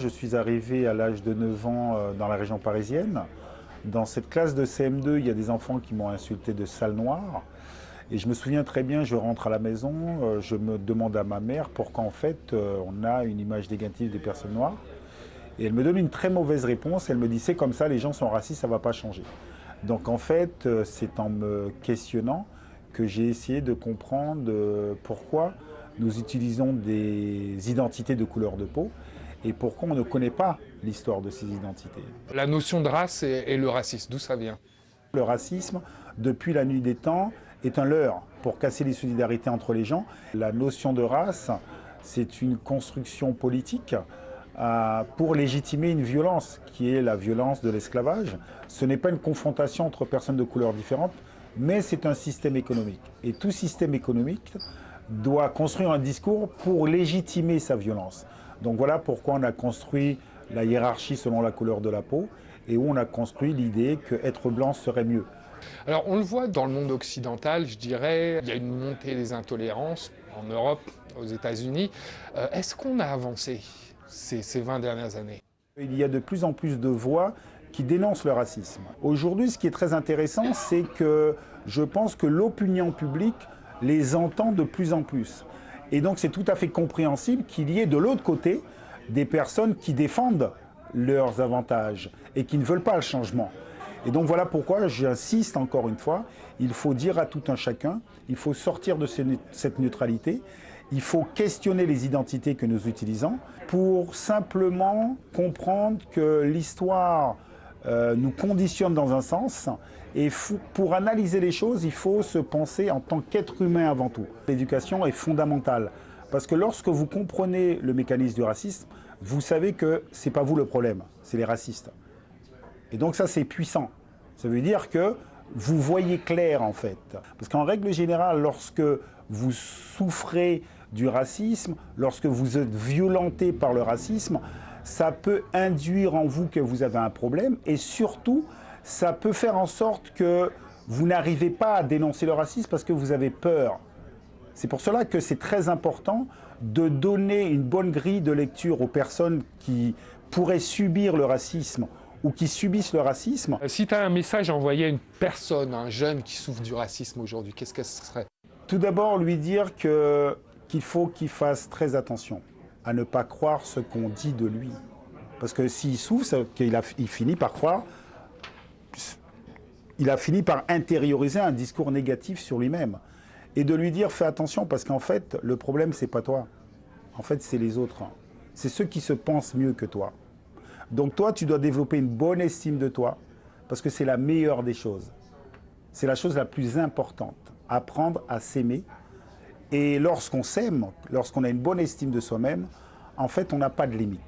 Je suis arrivé à l'âge de 9 ans dans la région parisienne. Dans cette classe de CM2, il y a des enfants qui m'ont insulté de sale noire. Et je me souviens très bien, je rentre à la maison, je me demande à ma mère pourquoi en fait on a une image négative des personnes noires. Et elle me donne une très mauvaise réponse, elle me dit c'est comme ça, les gens sont racistes, ça ne va pas changer. Donc en fait, c'est en me questionnant que j'ai essayé de comprendre pourquoi nous utilisons des identités de couleur de peau et pourquoi on ne connaît pas l'histoire de ces identités. La notion de race et le racisme, d'où ça vient? Le racisme, depuis la nuit des temps, est un leurre pour casser les solidarités entre les gens. La notion de race, c'est une construction politique pour légitimer une violence, qui est la violence de l'esclavage. Ce n'est pas une confrontation entre personnes de couleurs différentes, mais c'est un système économique. Et tout système économique doit construire un discours pour légitimer sa violence. Donc voilà pourquoi on a construit la hiérarchie selon la couleur de la peau, et où on a construit l'idée qu'être blanc serait mieux. Alors on le voit dans le monde occidental, je dirais, il y a une montée des intolérances en Europe, aux États-Unis. Est-ce qu'on a avancé ces 20 dernières années? Il y a de plus en plus de voix qui dénoncent le racisme. Aujourd'hui, ce qui est très intéressant, c'est que je pense que l'opinion publique les entend de plus en plus. Et donc c'est tout à fait compréhensible qu'il y ait de l'autre côté des personnes qui défendent leurs avantages et qui ne veulent pas le changement. Et donc voilà pourquoi j'insiste encore une fois, il faut dire à tout un chacun, il faut sortir de cette neutralité, il faut questionner les identités que nous utilisons pour simplement comprendre que l'histoire nous conditionne dans un sens, et pour analyser les choses, il faut se penser en tant qu'être humain avant tout. L'éducation est fondamentale, parce que lorsque vous comprenez le mécanisme du racisme, vous savez que ce n'est pas vous le problème, c'est les racistes. Et donc ça, c'est puissant. Ça veut dire que vous voyez clair, en fait. Parce qu'en règle générale, lorsque vous souffrez du racisme, lorsque vous êtes violenté par le racisme, ça peut induire en vous que vous avez un problème, et surtout, ça peut faire en sorte que vous n'arrivez pas à dénoncer le racisme parce que vous avez peur. C'est pour cela que c'est très important de donner une bonne grille de lecture aux personnes qui pourraient subir le racisme ou qui subissent le racisme. Si tu as un message à envoyer à une personne, un jeune qui souffre du racisme aujourd'hui, qu'est-ce que ce serait? Tout d'abord, lui dire qu'il faut qu'il fasse très attention à ne pas croire ce qu'on dit de lui. Parce que s'il souffre, c'est qu'il finit par croire, il a fini par intérioriser un discours négatif sur lui-même. Et de lui dire, fais attention, parce qu'en fait, le problème, c'est pas toi. En fait, c'est les autres. C'est ceux qui se pensent mieux que toi. Donc toi, tu dois développer une bonne estime de toi, parce que c'est la meilleure des choses. C'est la chose la plus importante. Apprendre à s'aimer. Et lorsqu'on s'aime, lorsqu'on a une bonne estime de soi-même, en fait, on n'a pas de limite.